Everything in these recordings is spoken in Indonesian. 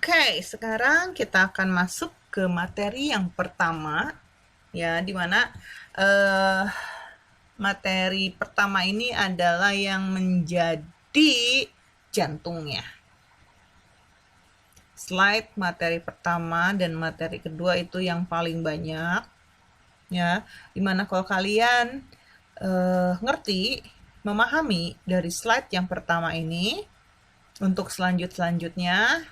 Oke, sekarang kita akan masuk ke materi yang pertama, ya, dimana materi pertama ini adalah yang menjadi jantungnya. Slide materi pertama dan materi kedua itu yang paling banyak, ya, dimana kalau kalian ngerti, memahami dari slide yang pertama ini, untuk selanjutnya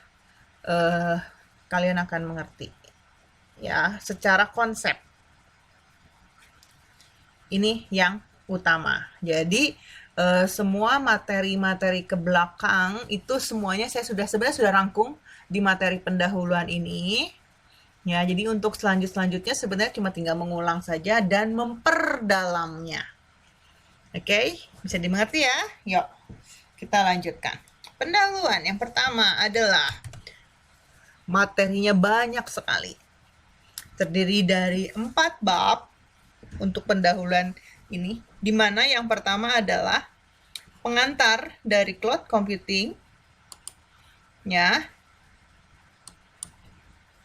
kalian akan mengerti, ya, secara konsep. Ini yang utama. Jadi semua materi-materi ke belakang itu semuanya saya sebenarnya sudah rangkum di materi pendahuluan ini. Ya, jadi untuk selanjutnya sebenarnya cuma tinggal mengulang saja dan memperdalamnya. Oke, bisa dimengerti ya? Yuk, kita lanjutkan. Pendahuluan yang pertama adalah materinya banyak sekali. Terdiri dari 4 bab untuk pendahuluan ini, di mana yang pertama adalah pengantar dari cloud computing, ya,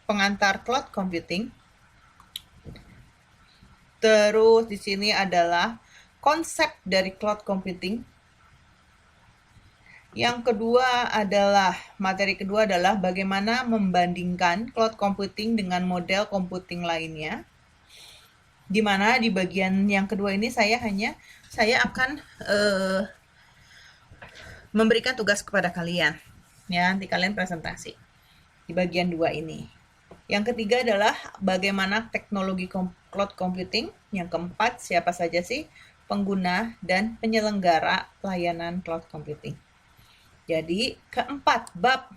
pengantar cloud computing. Terus di sini adalah konsep dari cloud computing. Yang kedua adalah, materi kedua adalah bagaimana membandingkan cloud computing dengan model computing lainnya. Di mana di bagian yang kedua ini saya akan memberikan tugas kepada kalian. Ya, nanti kalian presentasi di bagian 2 ini. Yang ketiga adalah bagaimana teknologi cloud computing. Yang keempat, siapa saja sih pengguna dan penyelenggara layanan cloud computing. Jadi, keempat bab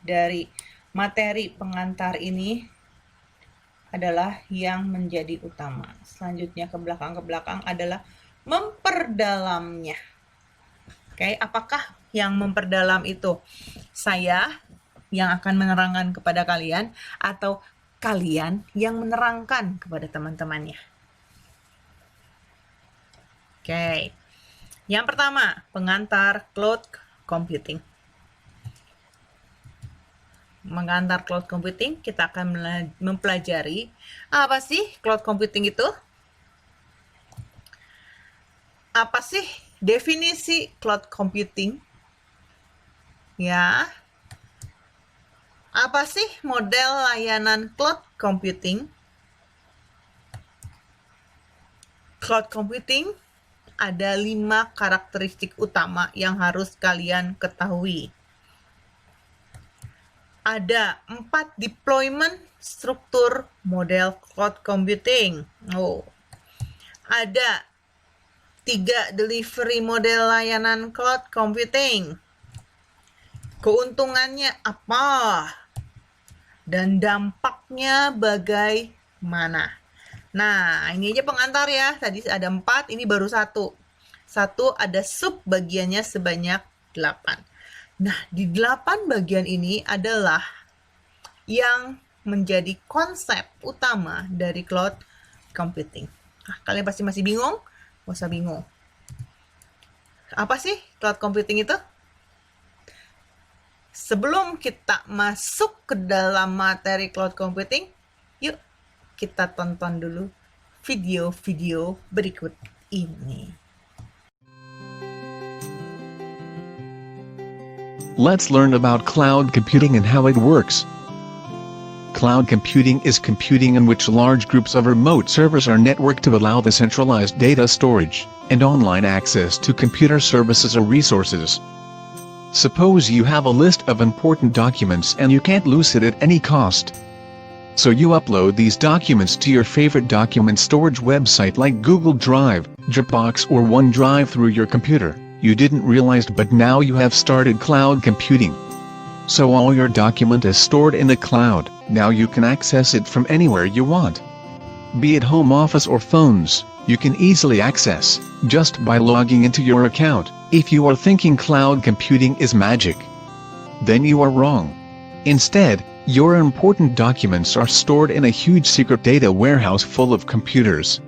dari materi pengantar ini adalah yang menjadi utama. Selanjutnya ke belakang adalah memperdalamnya. Oke, apakah yang memperdalam itu? Saya yang akan menerangkan kepada kalian atau kalian yang menerangkan kepada teman-temannya? Oke. Yang pertama, pengantar cloud computing. Mengantar cloud computing, kita akan mempelajari apa sih cloud computing itu? Apa sih definisi cloud computing? Ya. Apa sih model layanan cloud computing? Cloud computing ada 5 karakteristik utama yang harus kalian ketahui. Ada 4 deployment struktur model cloud computing. Ada 3 delivery model layanan cloud computing. Keuntungannya apa? Dan dampaknya bagaimana? Nah, ini aja pengantar ya. Tadi ada 4, ini baru 1. 1 ada sub bagiannya sebanyak 8. Nah, di 8 bagian ini adalah yang menjadi konsep utama dari cloud computing. Nah, kalian pasti masih bingung? Nggak usah bingung. Apa sih cloud computing itu? Sebelum kita masuk ke dalam materi cloud computing, yuk kita tonton dulu video-video berikut ini. Let's learn about cloud computing and how it works. Cloud computing is computing in which large groups of remote servers are networked to allow the centralized data storage and online access to computer services or resources. Suppose you have a list of important documents and you can't lose it at any cost. So you upload these documents to your favorite document storage website like Google Drive, Dropbox or OneDrive through your computer. You didn't realize, but now you have started cloud computing. So all your document is stored in the cloud. Now you can access it from anywhere you want. Be it home office or phones, you can easily access, just by logging into your account. If you are thinking cloud computing is magic, then you are wrong. Instead, your important documents are stored in a huge secret data warehouse full of computers.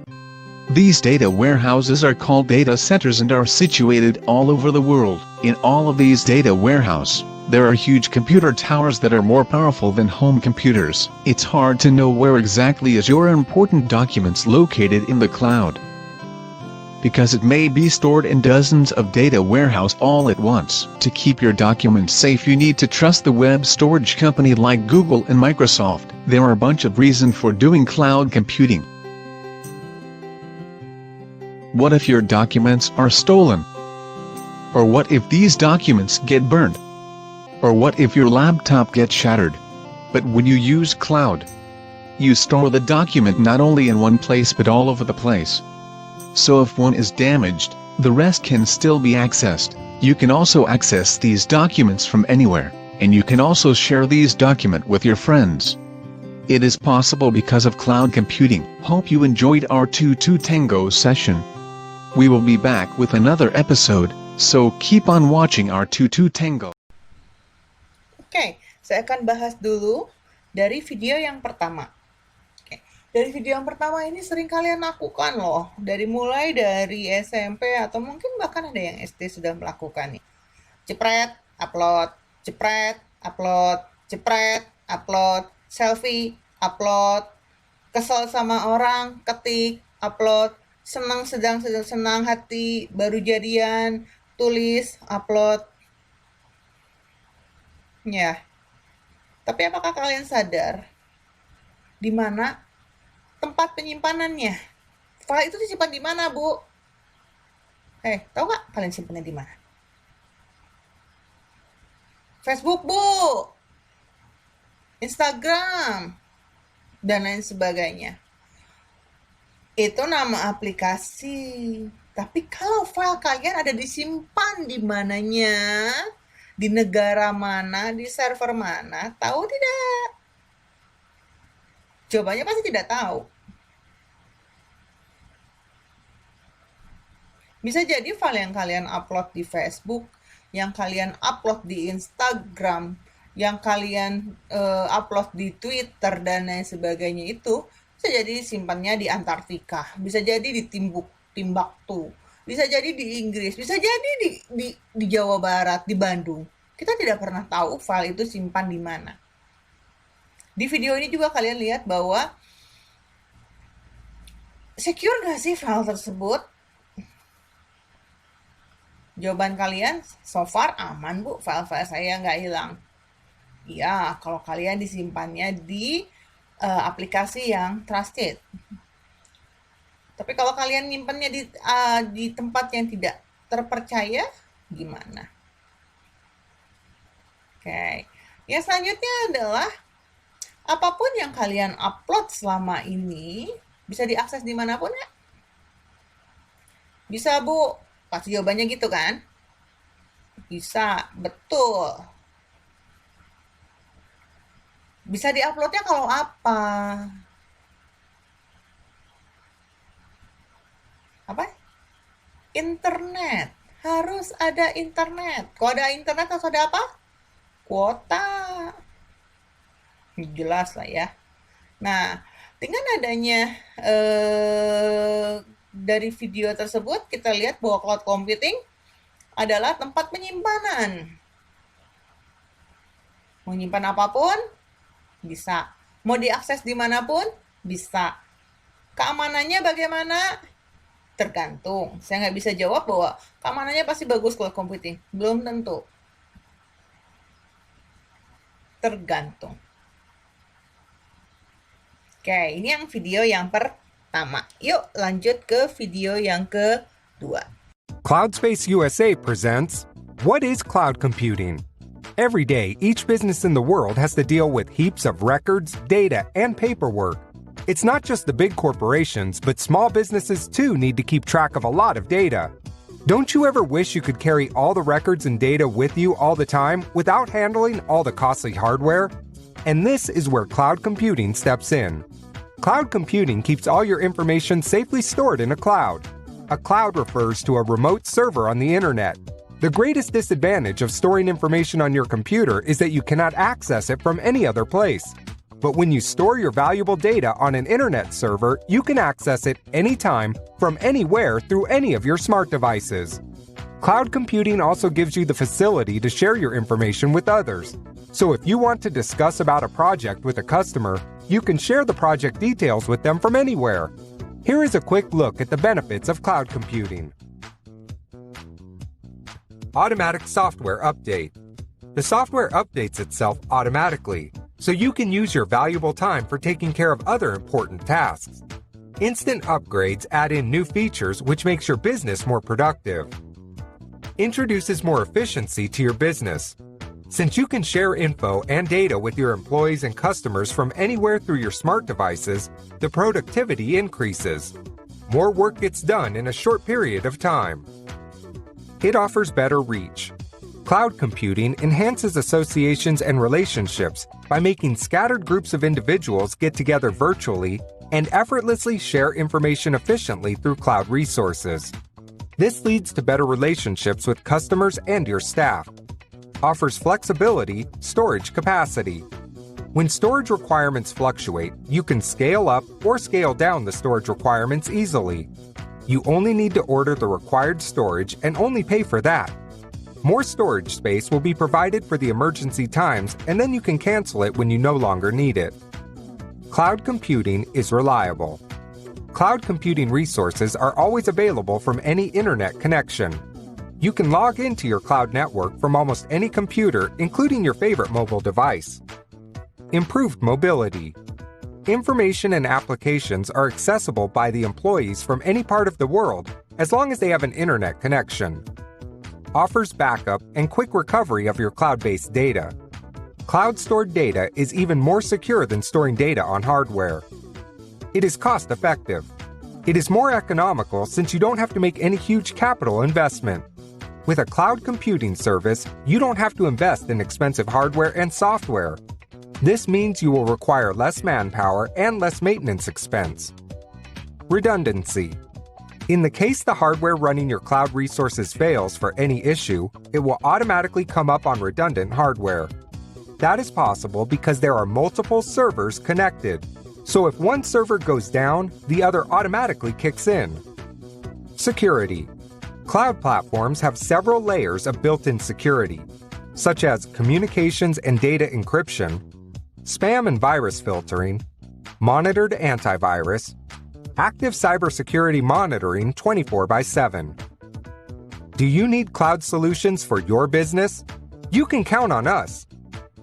These data warehouses are called data centers and are situated all over the world. In all of these data warehouse, there are huge computer towers that are more powerful than home computers. It's hard to know where exactly is your important documents located in the cloud, because it may be stored in dozens of data warehouse all at once. To keep your documents safe, you need to trust the web storage company like Google and Microsoft. There are a bunch of reasons for doing cloud computing. What if your documents are stolen? Or what if these documents get burned? Or what if your laptop gets shattered? But when you use cloud, you store the document not only in one place but all over the place. So if one is damaged, the rest can still be accessed. You can also access these documents from anywhere, and you can also share these documents with your friends. It is possible because of cloud computing. Hope you enjoyed our 2 Tango session. We will be back with another episode, so keep on watching our 2 Tango. Oke, saya akan bahas dulu dari video yang pertama. Oke, dari video yang pertama ini sering kalian lakukan loh. Mulai dari SMP atau mungkin bahkan ada yang SD sudah melakukan nih. Jepret, upload, jepret, upload, jepret, upload, selfie, upload, kesel sama orang, ketik, upload, sedang senang hati, baru jadian, tulis, upload. Ya. Tapi apakah kalian sadar di mana tempat penyimpanannya? File itu disimpan di mana, Bu? Tahu nggak kalian simpannya di mana? Facebook, Bu. Instagram dan lain sebagainya. Itu nama aplikasi. Tapi kalau file kalian ada disimpan di mananya, di negara mana, di server mana, tahu tidak? Jawabannya pasti tidak tahu. Bisa jadi file yang kalian upload di Facebook, yang kalian upload di Instagram, yang kalian upload di Twitter dan lain sebagainya itu bisa jadi simpannya di Antartika, bisa jadi di Timbuktu, bisa jadi di Inggris, bisa jadi di Jawa Barat, di Bandung. Kita tidak pernah tahu file itu simpan di mana. Di video ini juga kalian lihat bahwa secure nggak sih file tersebut? Jawaban kalian, so far aman, Bu, file-file saya nggak hilang. Iya, kalau kalian disimpannya di aplikasi yang trusted. Tapi kalau kalian nyimpannya di tempat yang tidak terpercaya, gimana? Oke. Yang selanjutnya adalah apapun yang kalian upload selama ini bisa diakses dimanapun ya? Bisa, Bu. Pasti jawabannya gitu kan? Bisa, betul. Bisa diuploadnya kalau apa? Apa? Internet. Harus ada internet. Kalau ada internet harus ada apa? Kuota. Jelas lah ya. Nah, dengan adanya dari video tersebut, kita lihat bahwa cloud computing adalah tempat penyimpanan. Mau nyimpan apapun, bisa. Mau diakses dimanapun, bisa. Keamanannya bagaimana? Tergantung. Saya nggak bisa jawab bahwa keamanannya pasti bagus cloud computing. Belum tentu. Tergantung. Oke, ini yang video yang pertama. Yuk lanjut ke video yang kedua. Cloudspace USA presents What is Cloud Computing? Every day, each business in the world has to deal with heaps of records, data, and paperwork. It's not just the big corporations, but small businesses too need to keep track of a lot of data. Don't you ever wish you could carry all the records and data with you all the time without handling all the costly hardware? And this is where cloud computing steps in. Cloud computing keeps all your information safely stored in a cloud. A cloud refers to a remote server on the internet. The greatest disadvantage of storing information on your computer is that you cannot access it from any other place. But when you store your valuable data on an internet server, you can access it anytime, from anywhere, through any of your smart devices. Cloud computing also gives you the facility to share your information with others. So if you want to discuss about a project with a customer, you can share the project details with them from anywhere. Here is a quick look at the benefits of cloud computing. Automatic software update. The software updates itself automatically, so you can use your valuable time for taking care of other important tasks. Instant upgrades add in new features which makes your business more productive. Introduces more efficiency to your business. Since you can share info and data with your employees and customers from anywhere through your smart devices, the productivity increases. More work gets done in a short period of time. It offers better reach. Cloud computing enhances associations and relationships by making scattered groups of individuals get together virtually and effortlessly share information efficiently through cloud resources. This leads to better relationships with customers and your staff. Offers flexibility, storage capacity. When storage requirements fluctuate, you can scale up or scale down the storage requirements easily. You only need to order the required storage and only pay for that. More storage space will be provided for the emergency times, and then you can cancel it when you no longer need it. Cloud computing is reliable. Cloud computing resources are always available from any internet connection. You can log into your cloud network from almost any computer, including your favorite mobile device. Improved mobility. Information and applications are accessible by the employees from any part of the world, as long as they have an internet connection. Offers backup and quick recovery of your cloud-based data. Cloud-stored data is even more secure than storing data on hardware. It is cost-effective. It is more economical since you don't have to make any huge capital investment. With a cloud computing service, you don't have to invest in expensive hardware and software. This means you will require less manpower and less maintenance expense. Redundancy. In the case the hardware running your cloud resources fails for any issue, it will automatically come up on redundant hardware. That is possible because there are multiple servers connected. So if one server goes down, the other automatically kicks in. Security. Cloud platforms have several layers of built-in security, such as communications and data encryption, spam and virus filtering, monitored antivirus, active cybersecurity monitoring 24/7. Do you need cloud solutions for your business? You can count on us.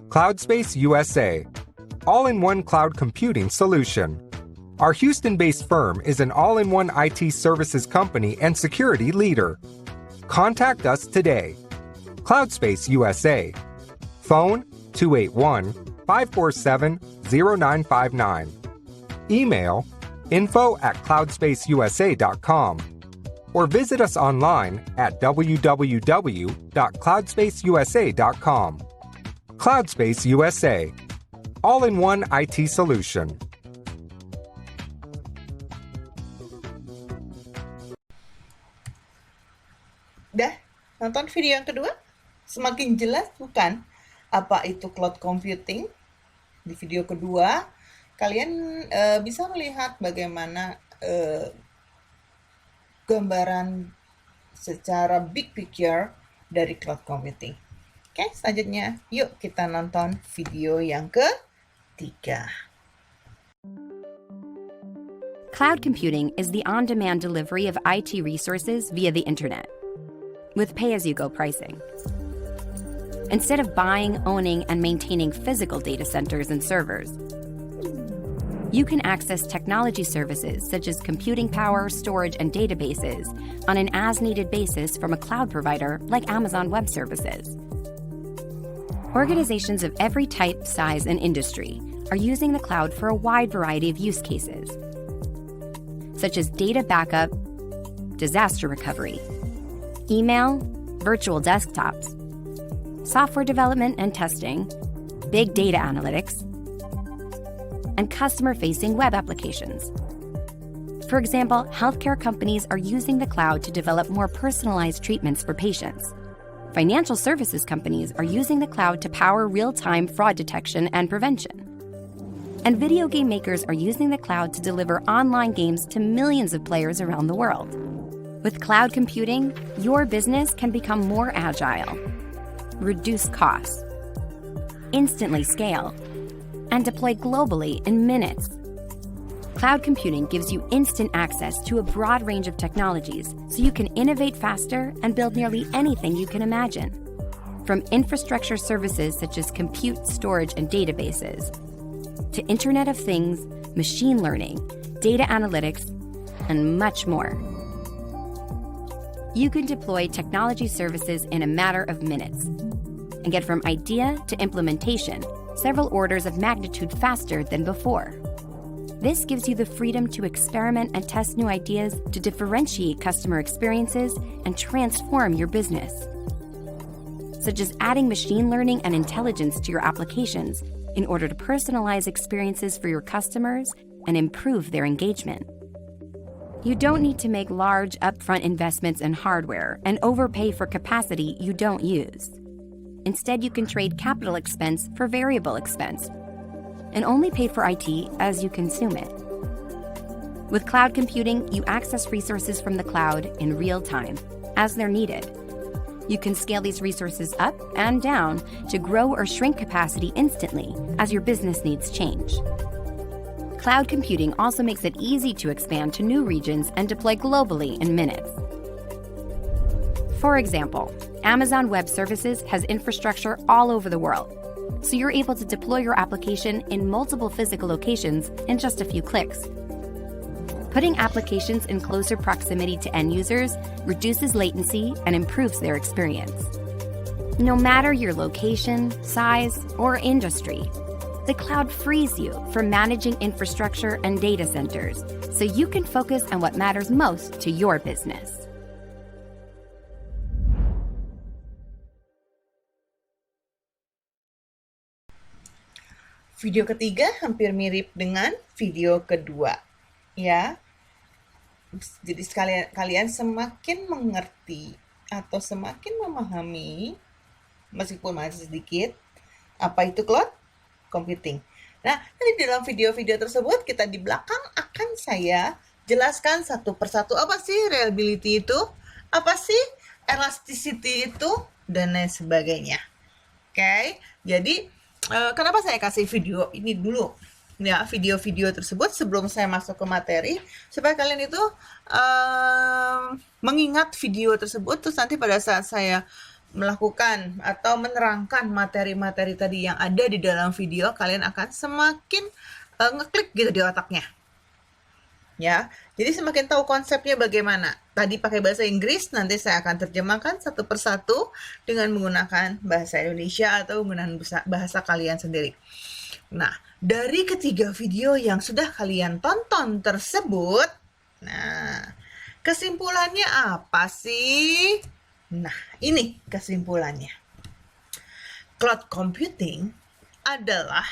CloudSpace USA, all-in-one cloud computing solution. Our Houston-based firm is an all-in-one IT services company and security leader. Contact us today. CloudSpace USA. Phone 281-547-0959. Email info@cloudspaceusa.com or visit us online at www.cloudspaceusa.com. CloudSpace USA. All-in-one IT solution. Udah nonton video yang kedua? Semakin jelas bukan apa itu cloud computing? Di video kedua, kalian bisa melihat bagaimana gambaran secara big picture dari cloud computing. Oke, selanjutnya yuk kita nonton video yang ketiga. Cloud computing is the on-demand delivery of IT resources via the internet, with pay-as-you-go pricing. Instead of buying, owning, and maintaining physical data centers and servers, you can access technology services such as computing power, storage, and databases on an as-needed basis from a cloud provider like Amazon Web Services. Organizations of every type, size, and industry are using the cloud for a wide variety of use cases, such as data backup, disaster recovery, email, virtual desktops, software development and testing, big data analytics, and customer-facing web applications. For example, healthcare companies are using the cloud to develop more personalized treatments for patients. Financial services companies are using the cloud to power real-time fraud detection and prevention. And video game makers are using the cloud to deliver online games to millions of players around the world. With cloud computing, your business can become more agile, reduce costs, instantly scale, and deploy globally in minutes. Cloud computing gives you instant access to a broad range of technologies so you can innovate faster and build nearly anything you can imagine. From infrastructure services such as compute, storage, and databases, to Internet of Things, machine learning, data analytics, and much more. You can deploy technology services in a matter of minutes and get from idea to implementation several orders of magnitude faster than before. This gives you the freedom to experiment and test new ideas to differentiate customer experiences and transform your business, such as adding machine learning and intelligence to your applications in order to personalize experiences for your customers and improve their engagement. You don't need to make large upfront investments in hardware and overpay for capacity you don't use. Instead, you can trade capital expense for variable expense and only pay for IT as you consume it. With cloud computing, you access resources from the cloud in real time, as they're needed. You can scale these resources up and down to grow or shrink capacity instantly as your business needs change. Cloud computing also makes it easy to expand to new regions and deploy globally in minutes. For example, Amazon Web Services has infrastructure all over the world, so you're able to deploy your application in multiple physical locations in just a few clicks. Putting applications in closer proximity to end users reduces latency and improves their experience. No matter your location, size, or industry, the cloud frees you from managing infrastructure and data centers so you can focus on what matters most to your business. Video ketiga hampir mirip dengan video kedua, ya. Jadi kalian semakin mengerti atau semakin memahami, meskipun masih sedikit, apa itu cloud computing. Nah, di dalam video-video tersebut kita di belakang akan saya jelaskan satu persatu apa sih reliability itu, apa sih elasticity itu, dan lain sebagainya. Oke, jadi kenapa saya kasih video ini dulu? Ya, video-video tersebut sebelum saya masuk ke materi, supaya kalian itu mengingat video tersebut, terus nanti pada saat saya melakukan atau menerangkan materi-materi tadi yang ada di dalam video, kalian akan semakin ngeklik gitu di otaknya. Ya, jadi semakin tahu konsepnya bagaimana. Tadi pakai bahasa Inggris, nanti saya akan terjemahkan satu persatu dengan menggunakan bahasa Indonesia atau menggunakan bahasa kalian sendiri. Nah, dari ketiga video yang sudah kalian tonton tersebut, nah, kesimpulannya apa sih? Nah, ini kesimpulannya. Cloud computing adalah,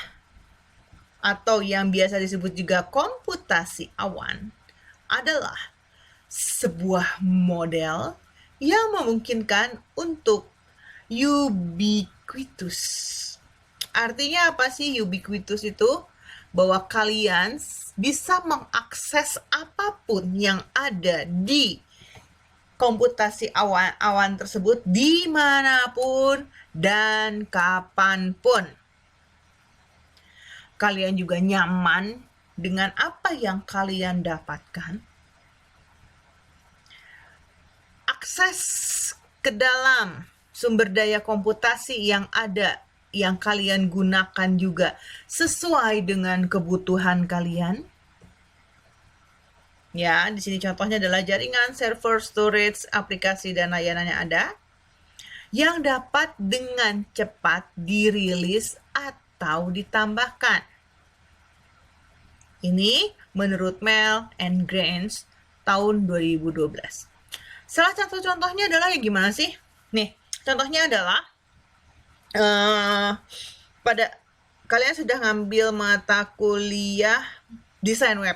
atau yang biasa disebut juga komputasi awan, adalah sebuah model yang memungkinkan untuk ubiquitous. Artinya apa sih ubiquitous itu? Bahwa kalian bisa mengakses apapun yang ada di komputasi awan tersebut dimanapun dan kapanpun. Kalian juga nyaman dengan apa yang kalian dapatkan. Akses ke dalam sumber daya komputasi yang ada, yang kalian gunakan juga sesuai dengan kebutuhan kalian. Ya, di sini contohnya adalah jaringan, server, storage, aplikasi, dan layanan yang ada yang dapat dengan cepat dirilis atau ditambahkan. Ini menurut Mel and Grange tahun 2012. Salah satu contohnya adalah gimana sih? Nih, contohnya adalah pada kalian sudah ngambil mata kuliah desain web.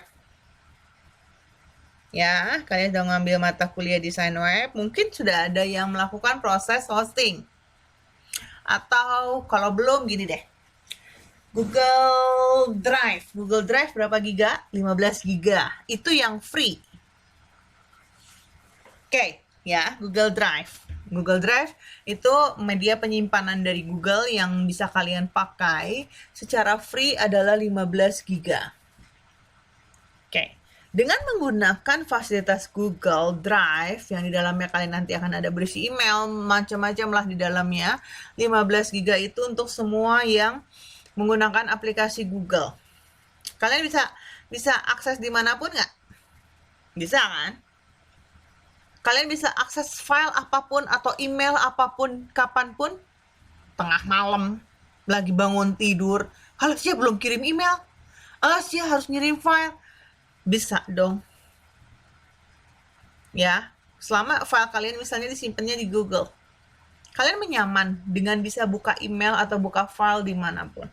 Ya, kalian sudah ngambil mata kuliah desain web, mungkin sudah ada yang melakukan proses hosting. Atau kalau belum, gini deh. Google Drive. Google Drive berapa giga? 15 giga. Itu yang free. Oke, ya, Google Drive. Google Drive itu media penyimpanan dari Google yang bisa kalian pakai secara free adalah 15 giga. Oke. Dengan menggunakan fasilitas Google Drive yang di dalamnya kalian nanti akan ada berisi email, macam-macam lah di dalamnya. 15 giga itu untuk semua yang menggunakan aplikasi Google. Kalian bisa akses dimanapun nggak? Bisa kan? Kalian bisa akses file apapun atau email apapun, kapanpun. Tengah malam, lagi bangun tidur, Alexia belum kirim email, Alexia harus ngirim file. Bisa dong. Ya, selama file kalian misalnya disimpannya di Google. Kalian menyaman dengan bisa buka email atau buka file dimanapun.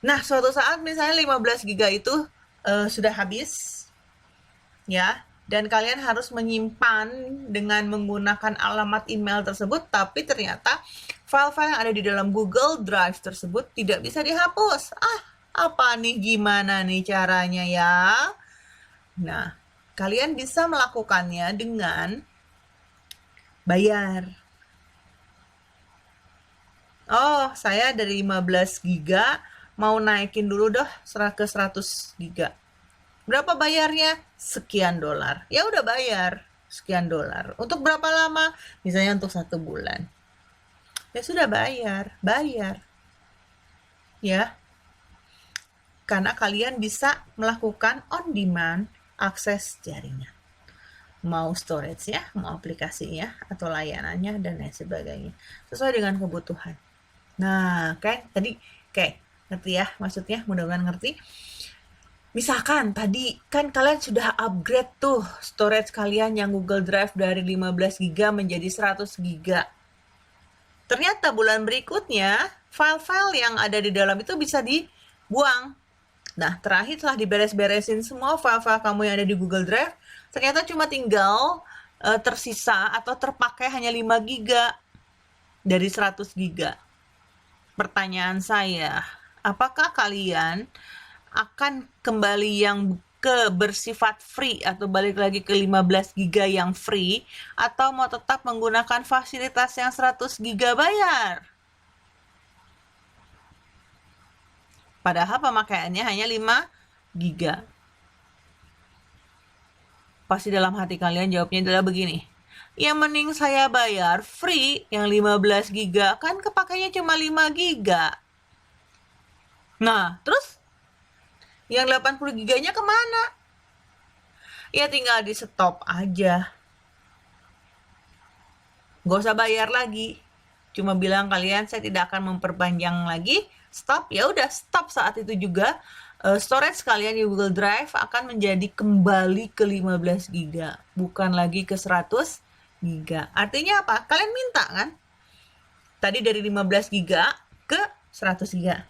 Nah, suatu saat misalnya 15 giga itu sudah habis, ya, dan kalian harus menyimpan dengan menggunakan alamat email tersebut, tapi ternyata file-file yang ada di dalam Google Drive tersebut tidak bisa dihapus. Apa nih, gimana nih caranya ya? Nah, kalian bisa melakukannya dengan bayar. Oh, saya dari 15 giga mau naikin dulu dah ke 100 giga. Berapa bayarnya? Sekian dolar. Ya udah bayar sekian dolar. Untuk berapa lama? Misalnya untuk 1 bulan. Ya sudah bayar. Ya. Karena kalian bisa melakukan on demand akses jaringan. Mau storage ya, mau aplikasinya, atau layanannya, dan lain sebagainya. Sesuai dengan kebutuhan. Nah, kan tadi kayak ngerti ya maksudnya, mudah-mudahan ngerti. Misalkan tadi kan kalian sudah upgrade tuh storage kalian yang Google Drive dari 15 giga menjadi 100 giga. Ternyata bulan berikutnya file-file yang ada di dalam itu bisa dibuang. Nah, terakhir setelah diberes-beresin semua file-file kamu yang ada di Google Drive, ternyata cuma tinggal tersisa atau terpakai hanya 5 giga dari 100 giga. Pertanyaan saya, apakah kalian akan kembali yang bersifat free atau balik lagi ke 15 giga yang free, atau mau tetap menggunakan fasilitas yang 100 giga bayar? Padahal pemakaiannya hanya 5 giga. Pasti dalam hati kalian jawabnya adalah begini. Ya mending saya bayar free yang 15 giga, kan kepakainya cuma 5 giga. Nah, terus yang 80 giganya kemana? Ya tinggal di stop aja. Gak usah bayar lagi. Cuma bilang kalian saya tidak akan memperpanjang lagi. Stop, ya udah stop saat itu juga. Storage kalian di Google Drive akan menjadi kembali ke 15 giga, bukan lagi ke 100 giga. Artinya apa? Kalian minta kan? Tadi dari 15 giga ke 100 giga.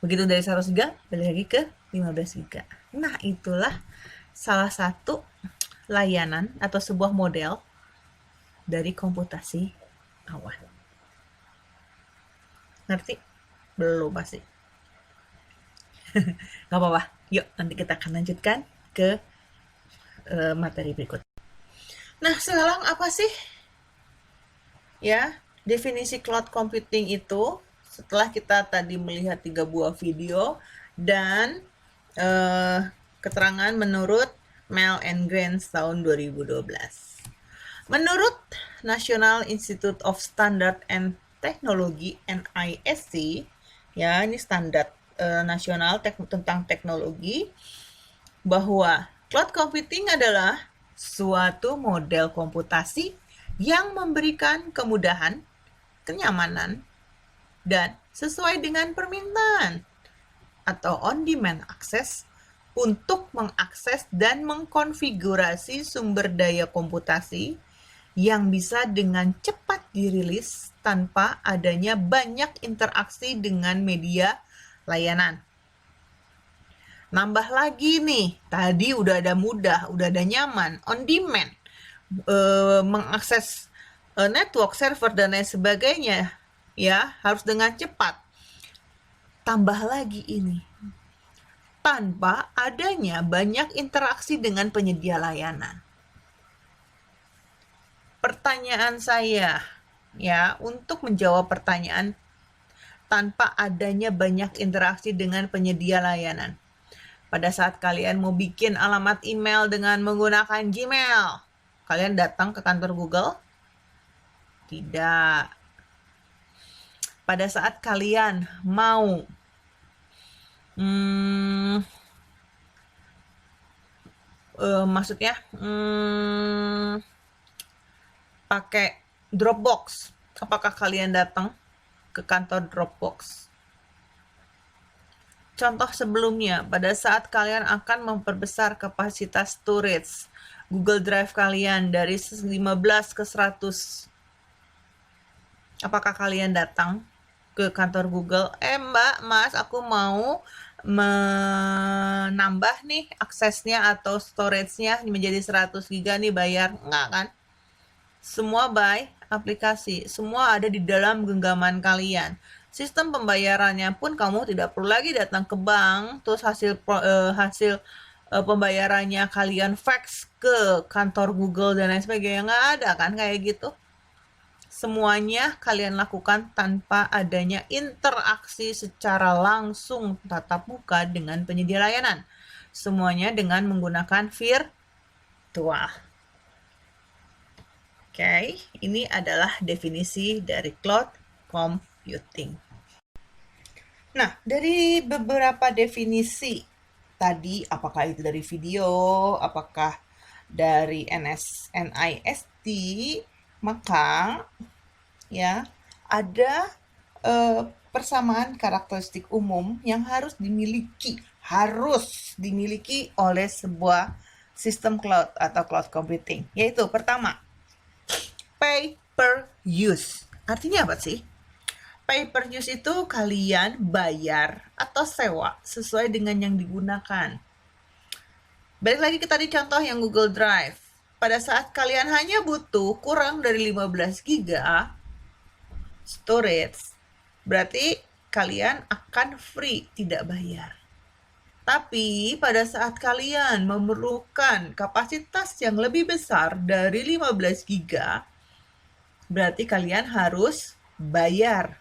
Begitu dari 100 giga, balik lagi ke 15 giga. Nah, itulah salah satu layanan atau sebuah model dari komputasi awan. Ngerti? Belum pasti. Gak apa-apa. Yuk, nanti kita akan lanjutkan ke materi berikut. Nah, sekarang apa sih ya definisi cloud computing itu? Setelah kita tadi melihat 3 buah video dan keterangan menurut Mel and Grant tahun 2012. Menurut National Institute of Standard and Technology (NIST), ya ini standar nasional tentang teknologi, bahwa cloud computing adalah suatu model komputasi yang memberikan kemudahan, kenyamanan, dan sesuai dengan permintaan atau on-demand access untuk mengakses dan mengkonfigurasi sumber daya komputasi yang bisa dengan cepat dirilis tanpa adanya banyak interaksi dengan media layanan. Nambah lagi nih, tadi udah ada mudah, udah ada nyaman, on demand, mengakses network, server, dan lain sebagainya ya, harus dengan cepat. Tambah lagi ini, tanpa adanya banyak interaksi dengan penyedia layanan. Pertanyaan saya, ya, untuk menjawab pertanyaan tanpa adanya banyak interaksi dengan penyedia layanan. Pada saat kalian mau bikin alamat email dengan menggunakan Gmail, kalian datang ke kantor Google? Tidak. Pada saat kalian mau pakai Dropbox, apakah kalian datang ke kantor Dropbox? Contoh sebelumnya, pada saat kalian akan memperbesar kapasitas storage Google Drive kalian dari 15 ke 100, apakah kalian datang ke kantor Google? Mbak, Mas, aku mau menambah nih aksesnya atau storage-nya menjadi 100 GB nih, bayar. Enggak kan? Semua by aplikasi, semua ada di dalam genggaman kalian. Sistem pembayarannya pun kamu tidak perlu lagi datang ke bank, terus hasil pembayarannya kalian fax ke kantor Google dan lain sebagainya. Nggak ada kan kayak gitu. Semuanya kalian lakukan tanpa adanya interaksi secara langsung tatap muka dengan penyedia layanan. Semuanya dengan menggunakan virtual. Oke, ini adalah definisi dari cloud computing. Nah, dari beberapa definisi tadi, apakah itu dari video, apakah dari NIST, maka ya ada persamaan karakteristik umum yang harus dimiliki oleh sebuah sistem cloud atau cloud computing, yaitu pertama, pay per use. Artinya apa sih? Pay per use itu kalian bayar atau sewa sesuai dengan yang digunakan. Balik lagi ke tadi contoh yang Google Drive. Pada saat kalian hanya butuh kurang dari 15 GB storage, berarti kalian akan free, tidak bayar. Tapi pada saat kalian memerlukan kapasitas yang lebih besar dari 15 GB, berarti kalian harus bayar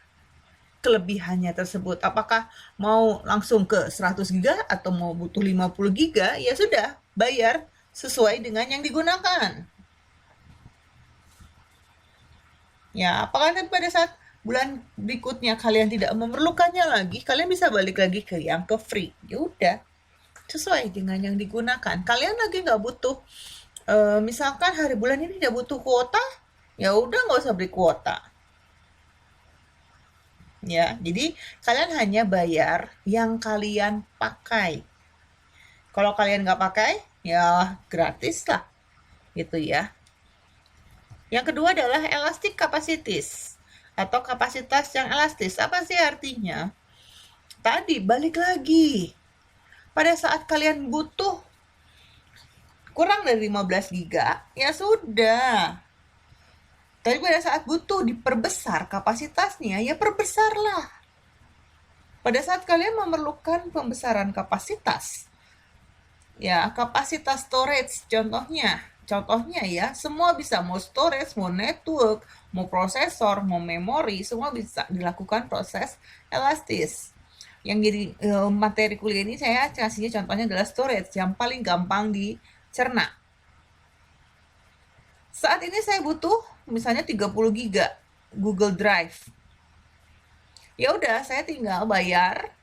kelebihannya tersebut. Apakah mau langsung ke 100 GB atau mau butuh 50 GB, ya sudah, bayar sesuai dengan yang digunakan. Ya, apakah nanti pada saat bulan berikutnya kalian tidak memerlukannya lagi, kalian bisa balik lagi ke yang ke free. Ya udah, sesuai dengan yang digunakan. Kalian lagi nggak butuh, misalkan hari bulan ini tidak butuh kuota, ya udah nggak usah beli kuota. Ya, jadi kalian hanya bayar yang kalian pakai. Kalau kalian nggak pakai, ya gratis lah, gitu ya. Yang kedua adalah elastic capacities atau kapasitas yang elastis. Apa sih artinya? Tadi balik lagi. Pada saat kalian butuh kurang dari 15 GB, ya sudah. Tapi pada saat butuh diperbesar kapasitasnya, ya perbesarlah. Pada saat kalian memerlukan pembesaran kapasitas, ya kapasitas storage contohnya ya, semua bisa, mau storage, mau network, mau prosesor, mau memori, semua bisa dilakukan proses elastis. Yang jadi materi kuliah ini saya kasihnya contohnya adalah storage yang paling gampang dicerna. Saat ini saya butuh misalnya 30 GB Google Drive. Ya udah, saya tinggal bayar.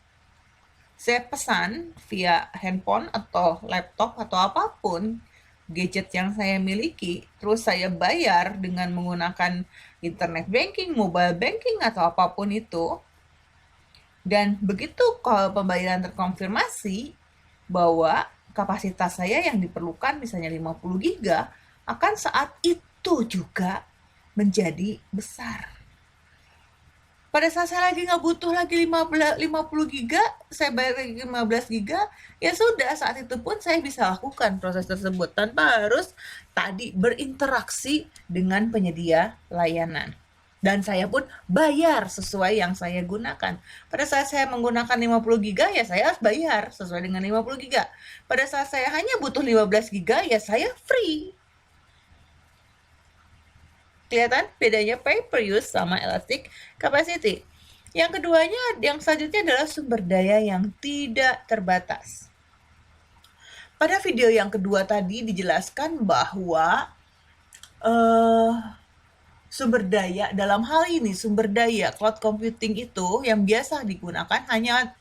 Saya pesan via handphone atau laptop atau apapun gadget yang saya miliki, terus saya bayar dengan menggunakan internet banking, mobile banking atau apapun itu. Dan begitu kalau pembayaran terkonfirmasi bahwa kapasitas saya yang diperlukan misalnya 50 GB, akan saat itu juga menjadi besar. Pada saat saya lagi nggak butuh lagi 50 GB, saya bayar lagi 15 GB, ya sudah, saat itu pun saya bisa lakukan proses tersebut tanpa harus tadi berinteraksi dengan penyedia layanan. Dan saya pun bayar sesuai yang saya gunakan. Pada saat saya menggunakan 50 giga, ya saya harus bayar sesuai dengan 50 giga. Pada saat saya hanya butuh 15 giga, ya saya free. Kelihatan bedanya pay per use sama elastic capacity. Yang keduanya, yang selanjutnya adalah sumber daya yang tidak terbatas. Pada video yang kedua tadi dijelaskan bahwa sumber daya, dalam hal ini sumber daya cloud computing itu yang biasa digunakan hanya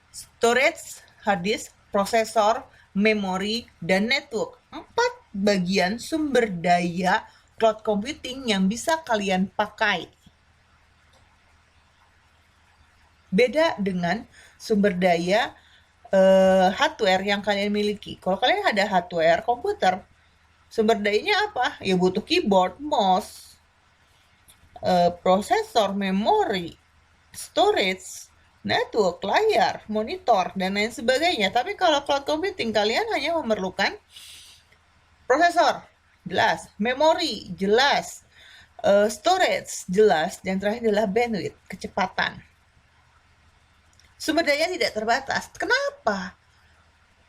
storage, hard disk, prosesor, memori, dan network. 4 bagian sumber daya cloud computing yang bisa kalian pakai. Beda dengan sumber daya hardware yang kalian miliki. Kalau kalian ada hardware komputer, sumber dayanya apa? Ya butuh keyboard, mouse, prosesor, memori, storage, network, layar, monitor, dan lain sebagainya. Tapi kalau cloud computing, kalian hanya memerlukan prosesor, jelas, memori, jelas, storage, jelas, dan terakhir adalah bandwidth, kecepatan. Sumber daya tidak terbatas. Kenapa?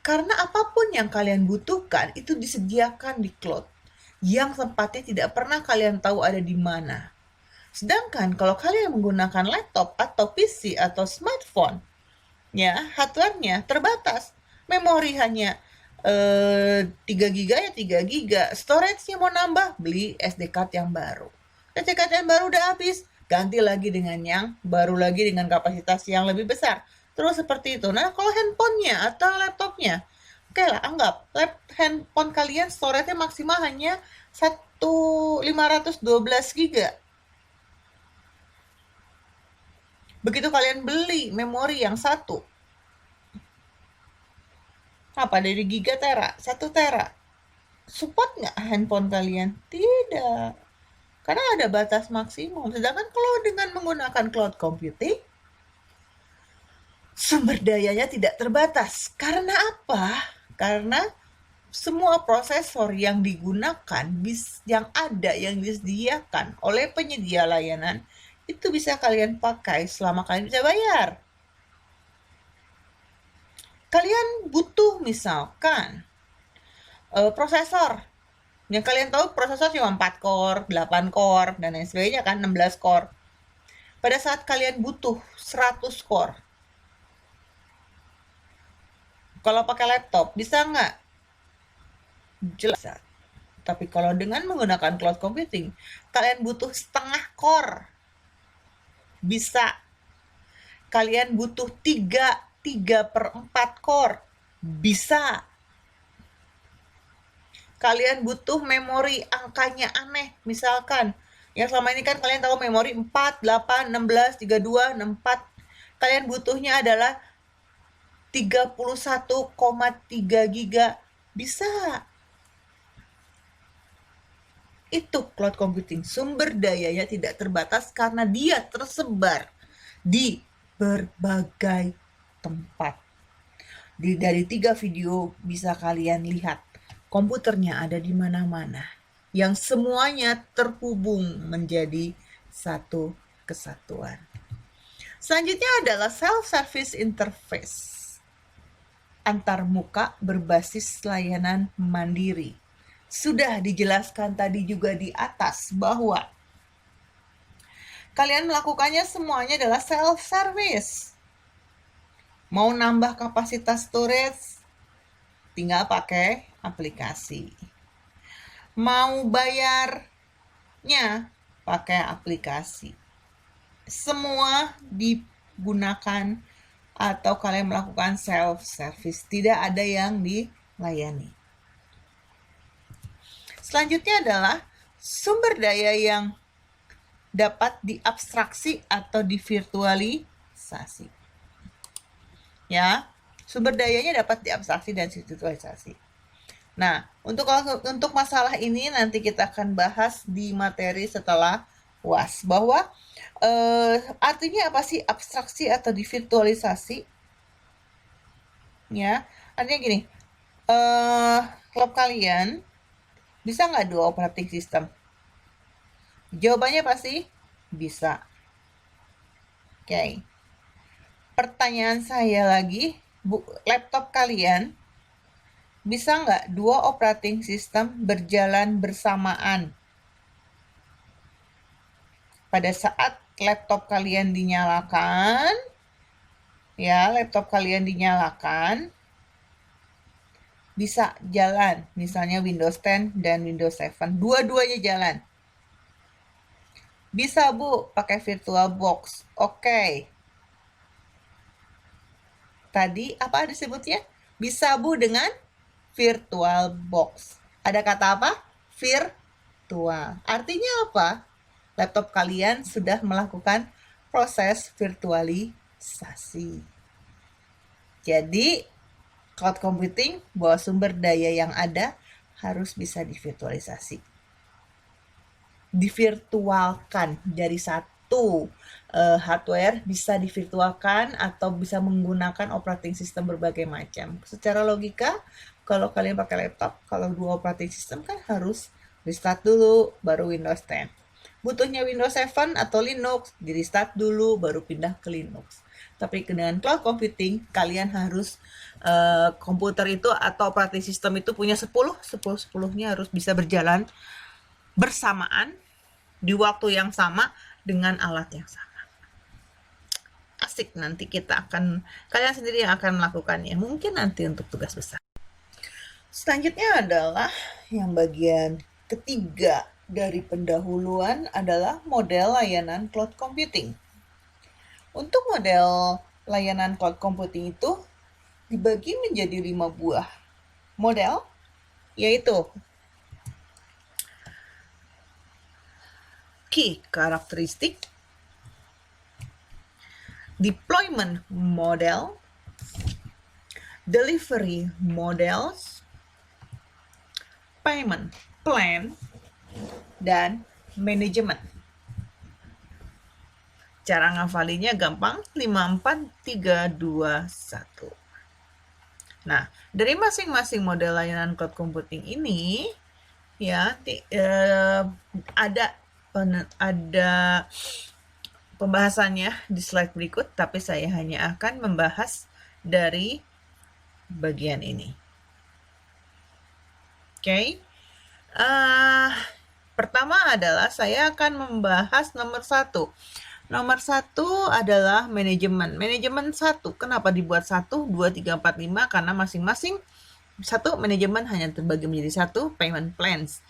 Karena apapun yang kalian butuhkan itu disediakan di cloud, yang tempatnya tidak pernah kalian tahu ada di mana. Sedangkan kalau kalian menggunakan laptop atau PC atau smartphone, ya hardware-nya terbatas. Memori hanya 3 GB ya 3 GB. Storage-nya mau nambah, beli SD card yang baru. SD card yang baru udah habis, ganti lagi dengan yang baru lagi dengan kapasitas yang lebih besar. Terus seperti itu. Nah, kalau handphonenya atau laptopnya, oke lah, anggap handphone kalian storage-nya maksimal hanya 512 GB. Begitu kalian beli memori yang 1, apa dari gigatera, 1 tera, support nggak handphone kalian? Tidak, karena ada batas maksimum. Sedangkan kalau dengan menggunakan cloud computing, sumber dayanya tidak terbatas. Karena apa? Karena semua prosesor yang digunakan, yang ada, yang disediakan oleh penyedia layanan, itu bisa kalian pakai selama kalian bisa bayar. Kalian butuh misalkan prosesor. Yang kalian tahu prosesor cuma 4 core, 8 core, dan lain sebagainya kan, 16 core. Pada saat kalian butuh 100 core, kalau pakai laptop, bisa nggak? Jelas. Tapi kalau dengan menggunakan cloud computing, kalian butuh setengah core. Bisa. Kalian butuh 3/4 core. Bisa. Kalian butuh memori angkanya aneh. Misalkan, yang selama ini kan kalian tahu memori 4, 8, 16, 32, 64. Kalian butuhnya adalah 31,3 giga. Bisa. Itu cloud computing. Sumber dayanya tidak terbatas karena dia tersebar di berbagai tempat. Dari 3 video bisa kalian lihat. Komputernya ada di mana-mana. Yang semuanya terhubung menjadi satu kesatuan. Selanjutnya adalah self-service interface. Antar muka berbasis layanan mandiri. Sudah dijelaskan tadi juga di atas bahwa kalian melakukannya semuanya adalah self-service. Mau nambah kapasitas storage, tinggal pakai aplikasi. Mau bayarnya, pakai aplikasi. Semua digunakan atau kalian melakukan self-service. Tidak ada yang dilayani. Selanjutnya adalah sumber daya yang dapat diabstraksi atau divirtualisasi. Ya, sumber dayanya dapat diabstraksi dan divirtualisasi. Nah, untuk masalah ini nanti kita akan bahas di materi setelah UAS bahwa artinya apa sih abstraksi atau divirtualisasi? Ya, artinya gini, klub kalian bisa nggak 2 operating system? Jawabannya pasti bisa. Oke. Pertanyaan saya lagi, laptop kalian bisa nggak 2 operating system berjalan bersamaan? Pada saat laptop kalian dinyalakan, bisa jalan, misalnya Windows 10 dan Windows 7, dua-duanya jalan. Bisa Bu, pakai VirtualBox. Oke. Tadi apa disebutnya? Bisa Bu dengan VirtualBox. Ada kata apa? Virtual. Artinya apa? Laptop kalian sudah melakukan proses virtualisasi. Jadi, cloud computing bahwa sumber daya yang ada harus bisa divirtualisasi. Divirtualkan dari satu hardware bisa divirtualkan atau bisa menggunakan operating system berbagai macam. Secara logika, kalau kalian pakai laptop, kalau 2 operating system kan harus restart dulu baru Windows 10. Butuhnya Windows 7 atau Linux, di restart dulu baru pindah ke Linux. Tapi dengan cloud computing, kalian harus komputer itu atau operating system itu punya 10-10-nya harus bisa berjalan bersamaan di waktu yang sama dengan alat yang sama. Asik, nanti kalian sendiri yang akan melakukannya. Mungkin nanti untuk tugas besar. Selanjutnya adalah yang bagian ketiga dari pendahuluan adalah model layanan cloud computing. Untuk model layanan cloud computing itu dibagi menjadi 5 buah model, yaitu key characteristic, deployment model, delivery models, payment plan, dan manajemen. Cara ngafalinnya gampang, 5, 4, 3, 2, 1. Nah, dari masing-masing model layanan cloud computing ini, ya, ada pembahasannya di slide berikut, tapi saya hanya akan membahas dari bagian ini. Oke. Pertama adalah saya akan membahas nomor 1. Nomor 1 adalah manajemen. Manajemen 1. Kenapa dibuat 1, 2, 3, 4, 5? Karena masing-masing 1 manajemen hanya terbagi menjadi 1 payment plans.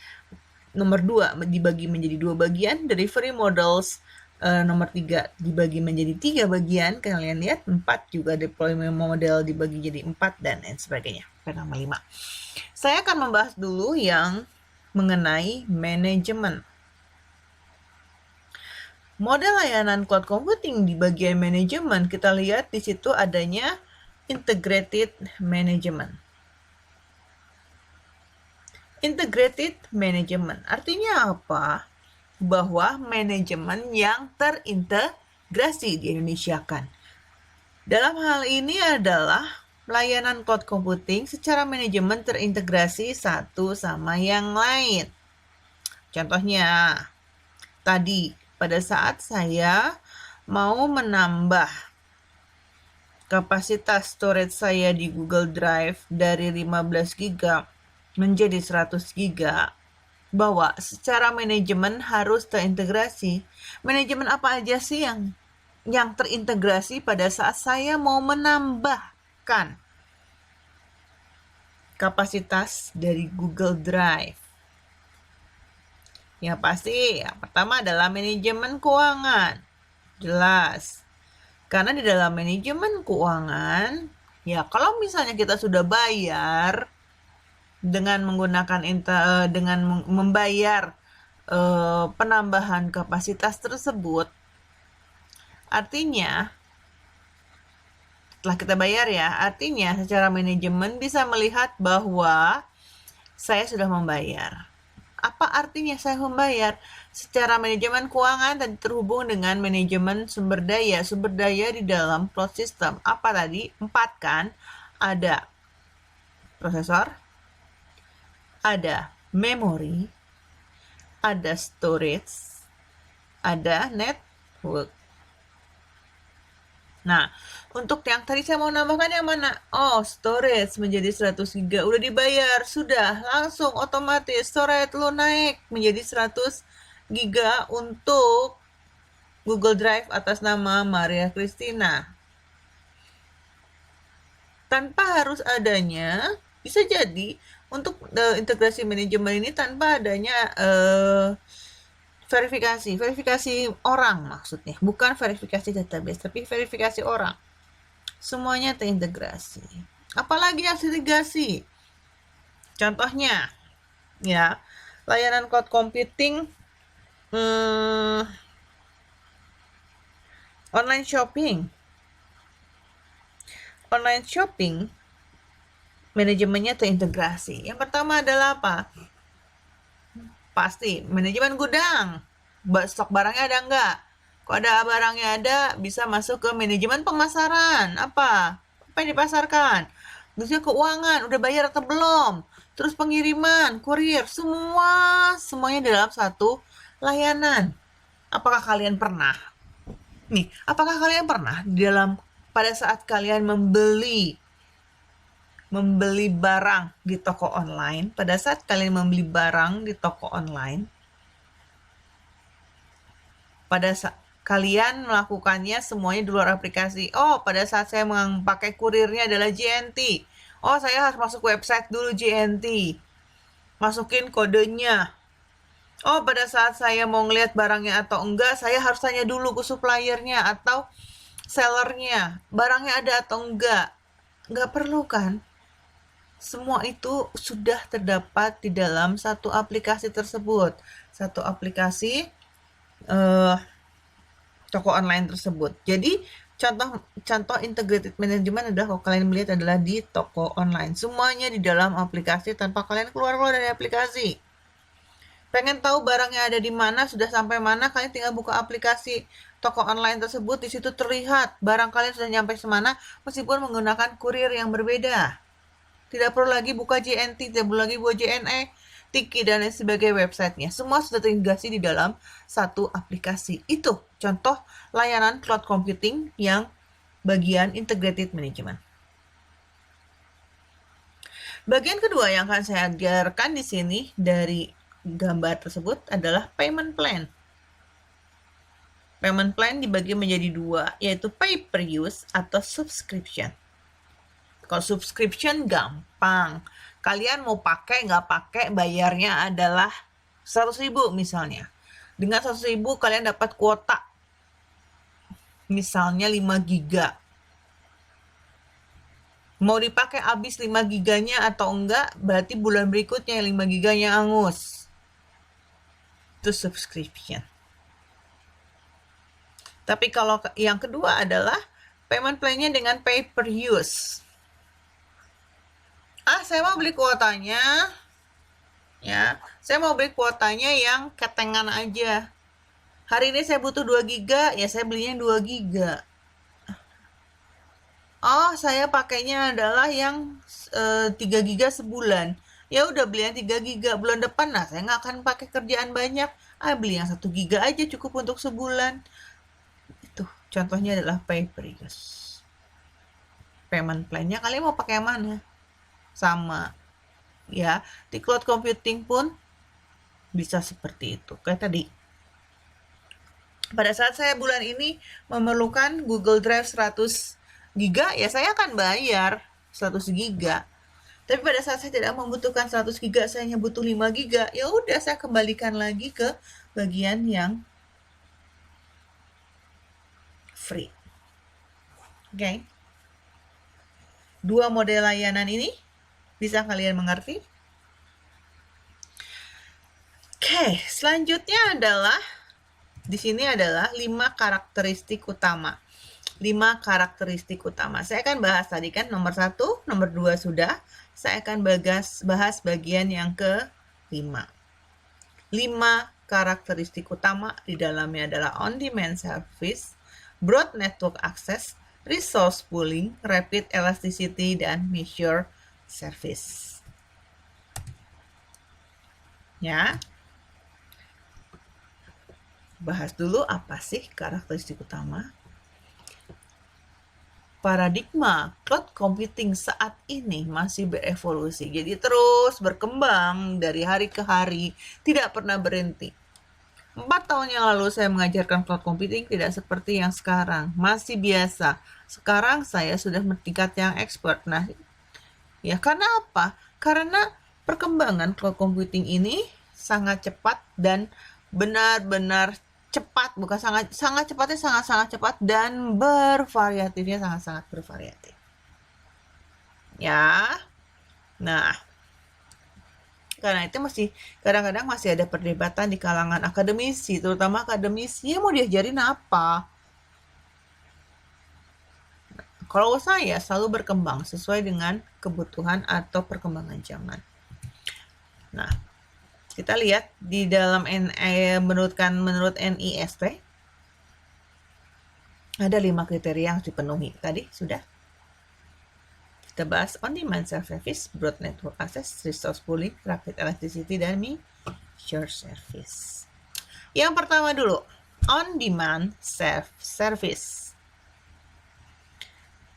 Nomor 2 dibagi menjadi 2 bagian, delivery models. Nomor 3 dibagi menjadi 3 bagian. Kalian lihat 4 juga deployment model dibagi jadi 4 dan lain sebagainya. Nomor 5. Saya akan membahas dulu yang mengenai manajemen. Model layanan cloud computing di bagian manajemen, kita lihat di situ adanya integrated management. Integrated management artinya apa? Bahwa manajemen yang terintegrasi di Indonesia kan. Dalam hal ini adalah layanan cloud computing secara manajemen terintegrasi satu sama yang lain. Contohnya, tadi pada saat saya mau menambah kapasitas storage saya di Google Drive dari 15 GB menjadi 100 GB, bahwa secara manajemen harus terintegrasi. Manajemen apa aja sih yang terintegrasi pada saat saya mau menambahkan kapasitas dari Google Drive? Yang pasti, yang pertama adalah manajemen keuangan. Jelas. Karena di dalam manajemen keuangan, ya kalau misalnya kita sudah bayar dengan menggunakan dengan membayar penambahan kapasitas tersebut, artinya setelah kita bayar ya, artinya secara manajemen bisa melihat bahwa saya sudah membayar. Apa artinya saya membayar? Secara manajemen keuangan tadi terhubung dengan manajemen sumber daya. Sumber daya di dalam cloud system. Apa tadi? 4 kan? Ada prosesor, ada memori, ada storage, ada network. Nah, untuk yang tadi saya mau nambahkan yang mana? Oh, storage menjadi 100 GB. Udah dibayar, sudah langsung otomatis storage lu naik menjadi 100 GB untuk Google Drive atas nama Maria Christina. Tanpa harus adanya, bisa jadi untuk integrasi manajemen ini tanpa adanya verifikasi orang maksudnya, bukan verifikasi database, tapi verifikasi orang. Semuanya terintegrasi. Apalagi yang terintegrasi? Contohnya, ya, layanan cloud computing, online shopping. Online shopping, manajemennya terintegrasi. Yang pertama adalah apa? Pasti manajemen gudang, stok barangnya ada enggak? Kalau ada barangnya ada, bisa masuk ke manajemen pemasaran. Apa yang dipasarkan? Terusnya keuangan, udah bayar atau belum? Terus pengiriman, kurir, semuanya dalam satu layanan. Apakah kalian pernah pada saat kalian membeli barang di toko online, pada saat kalian melakukannya semuanya di luar aplikasi. Oh, pada saat saya pakai kurirnya adalah JNT. Oh, saya harus masuk website dulu JNT. Masukin kodenya. Oh, pada saat saya mau ngeliat barangnya atau enggak, saya harus tanya dulu ke suppliernya atau sellernya. Barangnya ada atau enggak. Enggak perlu kan? Semua itu sudah terdapat di dalam satu aplikasi tersebut. Satu aplikasi toko online tersebut. Jadi contoh integrated management adalah kalau kalian melihat adalah di toko online. Semuanya di dalam aplikasi tanpa kalian keluar dari aplikasi. Pengen tahu barangnya ada di mana, sudah sampai mana, kalian tinggal buka aplikasi toko online tersebut. Di situ terlihat barang kalian sudah nyampe semana meskipun menggunakan kurir yang berbeda. Tidak perlu lagi buka JNT, tidak perlu lagi buat JNE, Tiki, dan lain sebagainya websitenya. Semua sudah terintegrasi di dalam satu aplikasi. Itu contoh layanan cloud computing yang bagian integrated management. Bagian kedua yang akan saya ajarkan di sini dari gambar tersebut adalah payment plan. Payment plan dibagi menjadi dua, yaitu pay per use atau subscription. Kalau subscription gampang. Kalian mau pakai nggak pakai, bayarnya adalah 100.000 misalnya. Dengan 100.000 kalian dapat kuota. Misalnya 5 giga. Mau dipakai habis 5 giganya atau enggak, berarti bulan berikutnya 5 giganya angus. Itu subscription. Tapi kalau yang kedua adalah payment plan-nya dengan pay per use. Saya mau beli kuotanya, ya. Saya mau beli kuotanya yang ketengan aja. Hari ini saya butuh 2 giga, ya saya belinya 2 giga. Oh, saya pakainya adalah yang 3 giga sebulan. Ya udah beli yang 3 giga bulan depan, nah saya nggak akan pakai kerjaan banyak. Beli yang 1 giga aja cukup untuk sebulan. Itu contohnya adalah pay per use. Payment plan-nya kalian mau pakai yang mana? Sama ya, di cloud computing pun bisa seperti itu. Kayak tadi, pada saat saya bulan ini memerlukan Google Drive 100 GB, ya saya akan bayar 100 GB. Tapi pada saat saya tidak membutuhkan 100 GB, saya hanya butuh 5 GB, ya udah saya kembalikan lagi ke bagian yang free. Oke. Dua model layanan ini bisa kalian mengerti? Oke, selanjutnya adalah di sini adalah 5 karakteristik utama. 5 karakteristik utama. Saya akan bahas tadi kan nomor 1, nomor 2 sudah. Saya akan bahas bagian yang ke-5. 5 karakteristik utama di dalamnya adalah on-demand service, broad network access, resource pooling, rapid elasticity, dan measure service. Ya. bahas dulu apa sih karakteristik utama. Paradigma cloud computing saat ini masih berevolusi, jadi terus berkembang dari hari ke hari, tidak pernah berhenti. 4 tahun yang lalu saya mengajarkan cloud computing tidak seperti yang sekarang, masih biasa. Sekarang saya sudah tingkat yang expert. Nah, ya karena apa? Karena perkembangan cloud computing ini sangat cepat dan benar-benar cepat, bukan sangat cepatnya sangat-sangat cepat dan bervariatifnya sangat-sangat bervariatif. Ya. Nah, karena itu kadang-kadang masih ada perdebatan di kalangan akademisi, terutama akademisi yang mau diajarin apa. Kalau saya selalu berkembang sesuai dengan kebutuhan atau perkembangan zaman. Nah, kita lihat di dalam menurut NIST ada 5 kriteria yang harus dipenuhi. Tadi sudah kita bahas on-demand self-service, broad network access, resource pooling, rapid electricity, dan share service. Yang pertama dulu, on-demand self-service.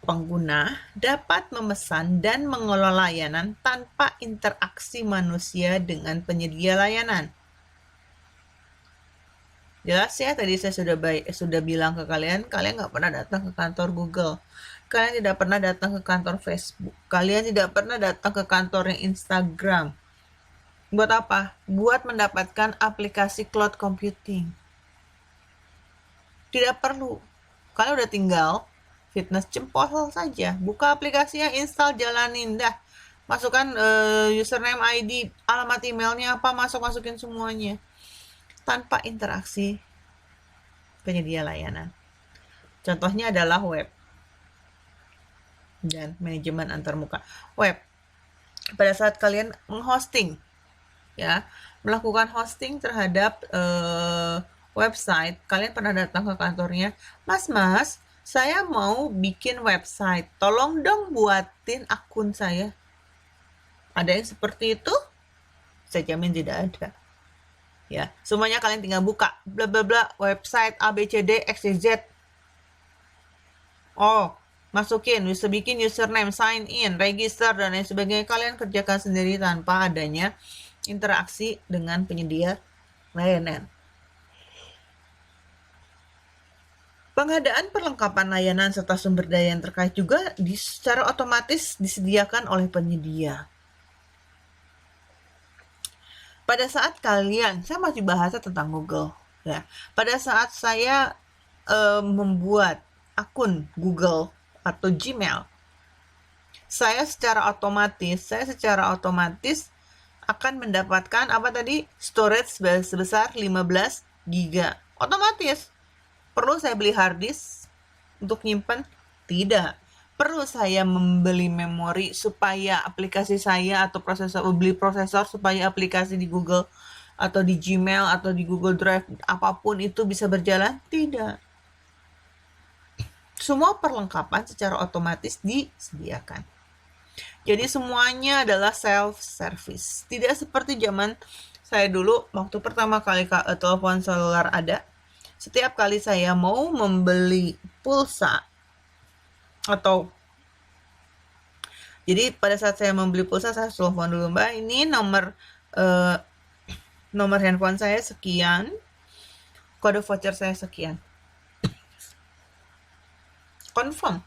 Pengguna dapat memesan dan mengelola layanan tanpa interaksi manusia dengan penyedia layanan. Jelas ya, tadi saya sudah bilang ke kalian nggak pernah datang ke kantor Google. Kalian tidak pernah datang ke kantor Facebook. Kalian tidak pernah datang ke kantor Instagram. Buat apa? Buat mendapatkan aplikasi cloud computing. Tidak perlu. Kalian udah tinggal fitness jempol saja, buka aplikasinya, install, jalanin dah. Masukkan username, ID, alamat emailnya apa, masukin semuanya. Tanpa interaksi penyedia layanan. Contohnya adalah web dan manajemen antarmuka. Web. Pada saat kalian menghosting, ya, melakukan hosting terhadap website, kalian pernah datang ke kantornya, Mas, saya mau bikin website, tolong dong buatin akun saya. Ada yang seperti itu? Saya jamin tidak ada. Ya, semuanya kalian tinggal buka, bla bla bla, website ABCD XYZ. Oh, masukin, bisa bikin username, sign in, register, dan lain sebagainya. Kalian kerjakan sendiri tanpa adanya interaksi dengan penyedia layanan. Pengadaan perlengkapan layanan serta sumber daya yang terkait juga secara otomatis disediakan oleh penyedia. Pada saat saya masih bahas tentang Google, ya. Pada saat saya membuat akun Google atau Gmail, saya secara otomatis akan mendapatkan storage sebesar 15 GB. Otomatis. Perlu saya beli hard disk untuk nyimpen? Tidak. Perlu saya membeli memori supaya aplikasi saya atau beli prosesor supaya aplikasi di Google atau di Gmail atau di Google Drive apapun itu bisa berjalan? Tidak. Semua perlengkapan secara otomatis disediakan. Jadi semuanya adalah self-service. Tidak seperti zaman saya dulu waktu pertama kali telepon seluler ada. Setiap kali saya mau membeli pulsa jadi pada saat saya membeli pulsa, saya telepon dulu, Mbak, ini nomor handphone saya sekian, kode voucher saya sekian. Confirm.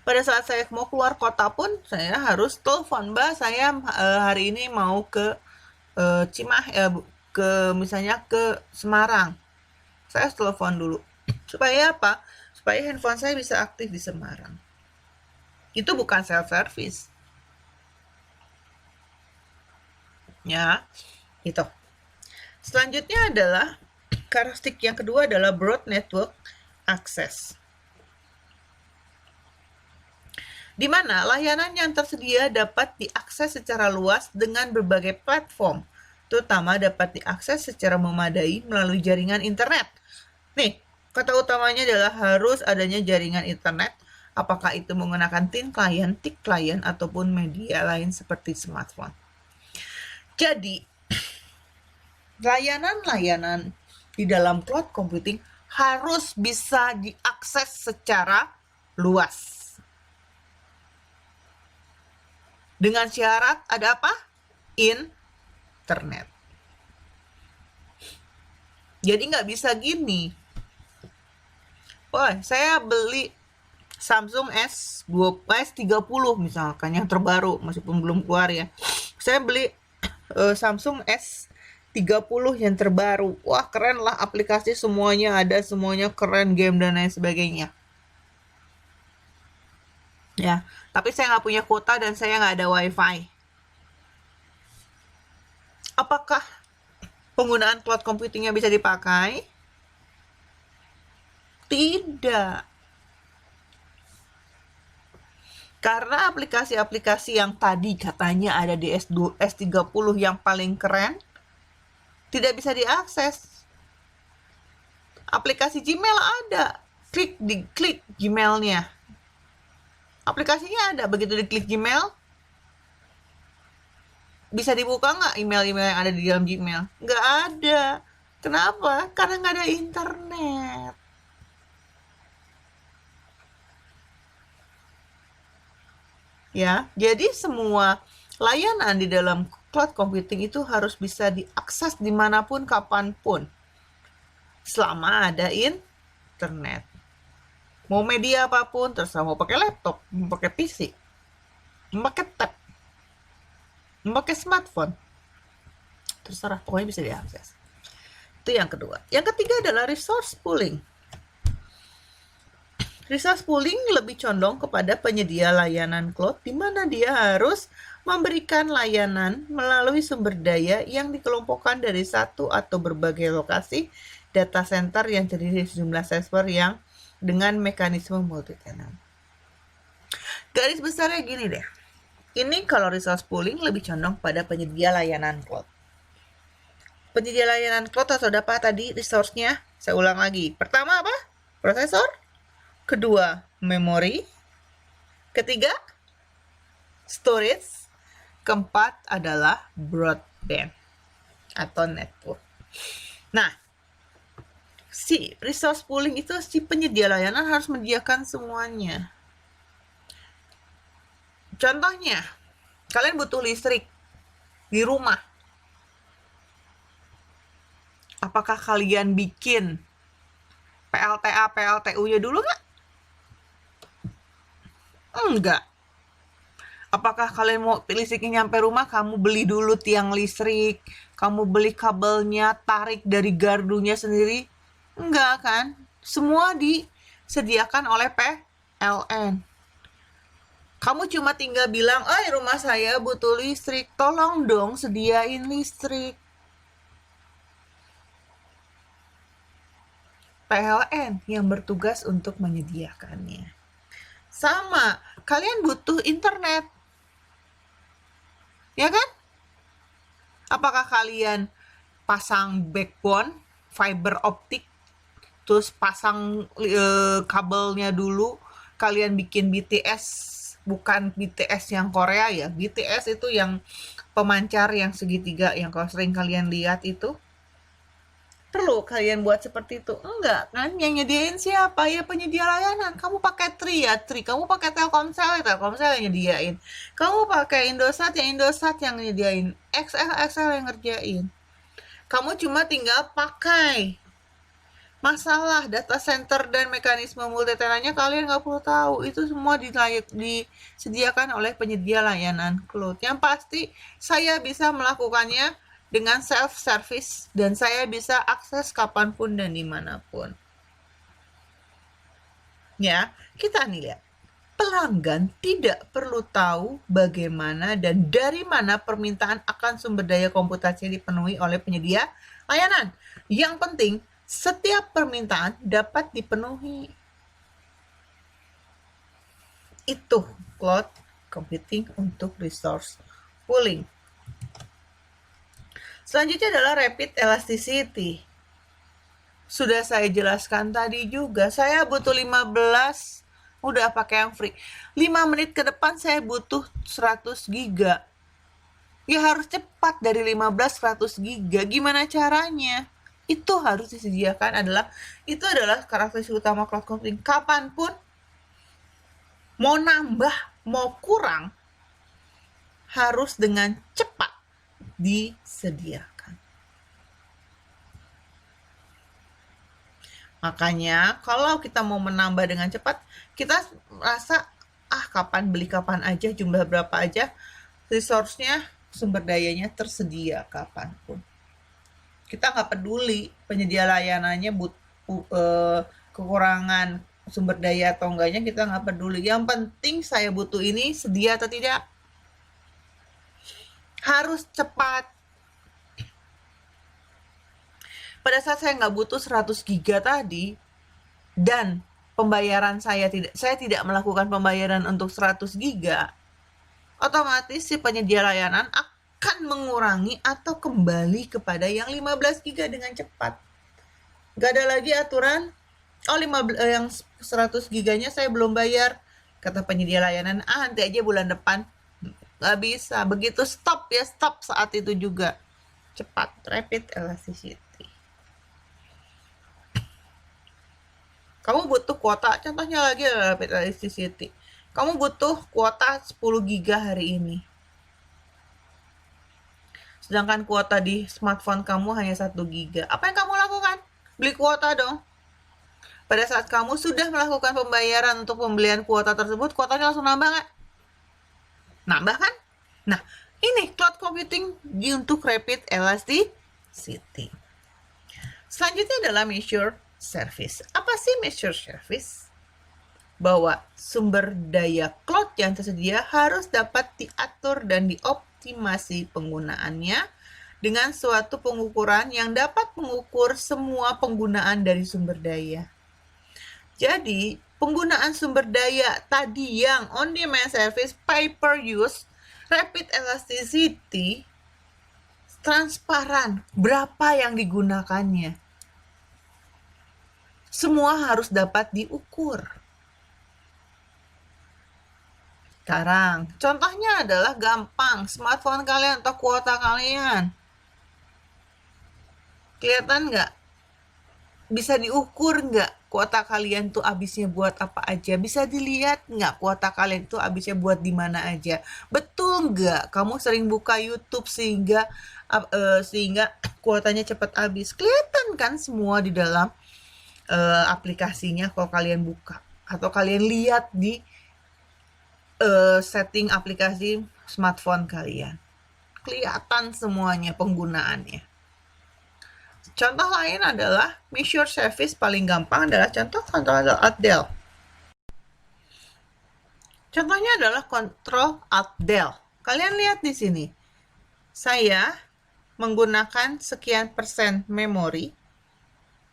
Pada saat saya mau keluar kota pun, saya harus telepon, Mbak, saya hari ini mau ke misalnya ke Semarang. Saya harus telepon dulu. Supaya apa? Supaya handphone saya bisa aktif di Semarang. Itu bukan self-service. Ya, itu. Selanjutnya adalah karakteristik yang kedua adalah broad network access. Di mana layanan yang tersedia dapat diakses secara luas dengan berbagai platform, terutama dapat diakses secara memadai melalui jaringan internet. Nih, kata utamanya adalah harus adanya jaringan internet, apakah itu menggunakan thin client, thick client, ataupun media lain seperti smartphone. Jadi, layanan-layanan di dalam cloud computing harus bisa diakses secara luas. Dengan syarat ada apa? Internet. Jadi nggak bisa gini. Wah, saya beli Samsung S30 misalkan yang terbaru, meskipun belum keluar ya. Saya beli Samsung S30 yang terbaru. Wah, keren lah, aplikasi semuanya ada, semuanya keren, game dan lain sebagainya. Ya, tapi saya nggak punya kuota dan saya nggak ada wifi. Apakah penggunaan cloud computingnya bisa dipakai? Tidak. Karena aplikasi-aplikasi yang tadi katanya ada di S30 yang paling keren, tidak bisa diakses. Aplikasi Gmail ada, klik Gmailnya. Aplikasinya ada, begitu diklik Gmail, bisa dibuka nggak email-email yang ada di dalam Gmail? Nggak ada. Kenapa? Karena nggak ada internet. Ya, jadi semua layanan di dalam cloud computing itu harus bisa diakses dimanapun, kapanpun, selama ada internet. Mau media apapun, terserah mau pakai laptop, mau pakai PC, mau pakai tab, mau pakai smartphone, terserah, pokoknya bisa diakses. Itu yang kedua. Yang ketiga adalah resource pooling. Resource pooling lebih condong kepada penyedia layanan cloud di mana dia harus memberikan layanan melalui sumber daya yang dikelompokkan dari satu atau berbagai lokasi data center yang terdiri dari sejumlah server yang dengan mekanisme multi-tenant. Garis besarnya gini deh. Ini kalau resource pooling lebih condong pada penyedia layanan cloud. Penyedia layanan cloud atau apa tadi resource-nya? Saya ulang lagi. Pertama apa? Prosesor. Kedua, memori. Ketiga, storage. Keempat adalah broadband atau network. Nah, si resource pooling itu si penyedia layanan harus menyediakan semuanya. Contohnya, kalian butuh listrik di rumah. Apakah kalian bikin PLTA, PLTU-nya dulu nggak? Enggak. Apakah kalian mau listriknya nyampe rumah, kamu beli dulu tiang listrik, kamu beli kabelnya, tarik dari gardunya sendiri? Enggak kan? Semua disediakan oleh PLN. Kamu cuma tinggal bilang, rumah saya butuh listrik, tolong dong sediain listrik. PLN yang bertugas untuk menyediakannya. Sama, kalian butuh internet. Ya kan? Apakah kalian pasang backbone, fiber optik, terus pasang kabelnya dulu, kalian bikin BTS, bukan BTS yang Korea ya, BTS itu yang pemancar yang segitiga yang kalau sering kalian lihat itu. Perlu kalian buat seperti itu? Enggak kan? Yang nyediain siapa? Ya penyedia layanan. Kamu pakai Tri ya Tri. Kamu pakai Telkomsel ya Telkomsel yang nyediain. Kamu pakai Indosat ya Indosat yang nyediain. XL yang ngerjain. Kamu cuma tinggal pakai. Masalah data center dan mekanisme multi-tenantnya kalian nggak perlu tahu. Itu semua disediakan oleh penyedia layanan cloud. Yang pasti saya bisa melakukannya dengan self-service dan saya bisa akses kapanpun dan dimanapun. Ya, kita nih lihat. Pelanggan tidak perlu tahu bagaimana dan dari mana permintaan akan sumber daya komputasi dipenuhi oleh penyedia layanan. Yang penting, setiap permintaan dapat dipenuhi. Itu cloud computing untuk resource pooling. Selanjutnya adalah rapid elasticity. Sudah saya jelaskan tadi juga, saya butuh 15, udah pakai yang free. 5 menit ke depan saya butuh 100 giga. Ya harus cepat dari 15 100 giga. Gimana caranya? Itu harus disediakan itu adalah karakteristik utama cloud computing. Kapanpun mau nambah, mau kurang, harus dengan cepat disediakan. Makanya kalau kita mau menambah dengan cepat, kita rasa kapan beli kapan aja, jumlah berapa aja, resource-nya, sumber dayanya tersedia kapanpun. Kita nggak peduli penyedia layanannya kekurangan sumber daya atau enggaknya, kita nggak peduli. Yang penting saya butuh ini sedia atau tidak. Harus cepat. Pada saat saya nggak butuh 100 giga tadi, dan pembayaran saya tidak melakukan pembayaran untuk 100 giga, otomatis si penyedia layanan akan mengurangi atau kembali kepada yang 15 giga dengan cepat. Nggak ada lagi aturan, yang 100 giganya saya belum bayar. Kata penyedia layanan, nanti aja bulan depan. Nggak bisa, begitu stop saat itu juga. Cepat, rapid elasticity. Kamu butuh kuota, contohnya lagi adalah rapid elasticity. Kamu butuh kuota 10 giga hari ini. Sedangkan kuota di smartphone kamu hanya 1 giga. Apa yang kamu lakukan? Beli kuota dong. Pada saat kamu sudah melakukan pembayaran untuk pembelian kuota tersebut, kuotanya langsung nambah nggak? Nambah kan? Nah, ini cloud computing untuk rapid elasticity. Selanjutnya adalah measure service. Apa sih measure service? Bahwa sumber daya cloud yang tersedia harus dapat diatur dan dioptimasi penggunaannya dengan suatu pengukuran yang dapat mengukur semua penggunaan dari sumber daya. Jadi, penggunaan sumber daya tadi yang on-demand service, pay-per-use, rapid elasticity, transparan, berapa yang digunakannya. Semua harus dapat diukur. Sekarang, contohnya adalah gampang, smartphone kalian atau kuota kalian. Kelihatan nggak? Bisa diukur nggak kuota kalian tuh habisnya buat apa aja? Bisa dilihat nggak kuota kalian tuh habisnya buat di mana aja? Betul nggak? Kamu sering buka YouTube sehingga kuotanya cepat habis. Kelihatan kan semua di dalam aplikasinya kalau kalian buka atau kalian lihat di setting aplikasi smartphone kalian. Kelihatan semuanya penggunaannya. Contoh lain adalah measure service paling gampang adalah contoh Alt Del. Contohnya adalah Ctrl Alt Del. Kalian lihat di sini. Saya menggunakan sekian persen memori,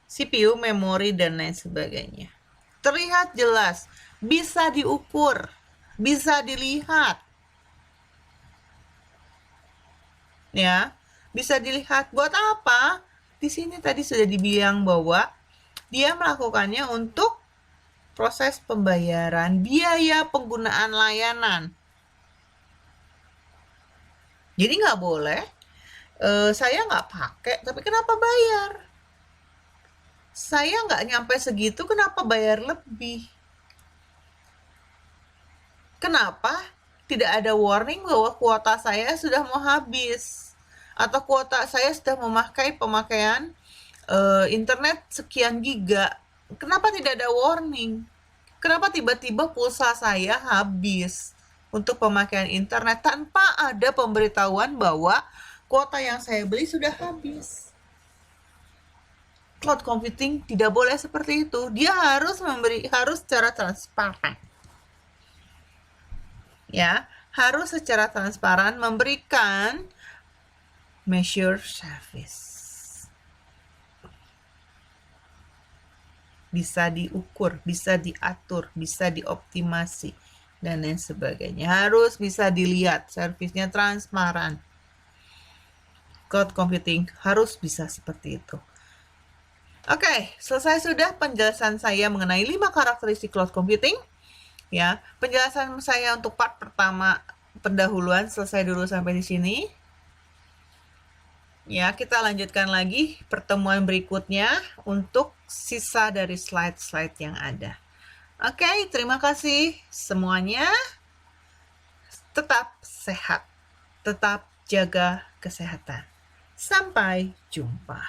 CPU, memori, dan lain sebagainya. Terlihat jelas, bisa diukur, bisa dilihat. Ya, bisa dilihat. Buat apa? Di sini tadi sudah dibilang bahwa dia melakukannya untuk proses pembayaran biaya penggunaan layanan. Jadi nggak boleh, saya nggak pakai, tapi kenapa bayar? Saya nggak nyampe segitu, kenapa bayar lebih? Kenapa tidak ada warning bahwa kuota saya sudah mau habis? Atau kuota saya sudah memakai pemakaian internet sekian giga? Kenapa tidak ada warning? Kenapa tiba-tiba pulsa saya habis untuk pemakaian internet tanpa ada pemberitahuan bahwa kuota yang saya beli sudah habis? Cloud computing tidak boleh seperti itu. Dia harus secara transparan. Ya, harus secara transparan memberikan measure service. Bisa diukur, bisa diatur, bisa dioptimasi, dan lain sebagainya. Harus bisa dilihat, servisnya transparan. Cloud computing harus bisa seperti itu. Oke, selesai sudah penjelasan saya mengenai 5 karakteristik cloud computing. Ya, penjelasan saya untuk part pertama pendahuluan selesai dulu sampai di sini. Ya, kita lanjutkan lagi pertemuan berikutnya untuk sisa dari slide-slide yang ada. Oke, terima kasih semuanya. Tetap sehat, tetap jaga kesehatan. Sampai jumpa.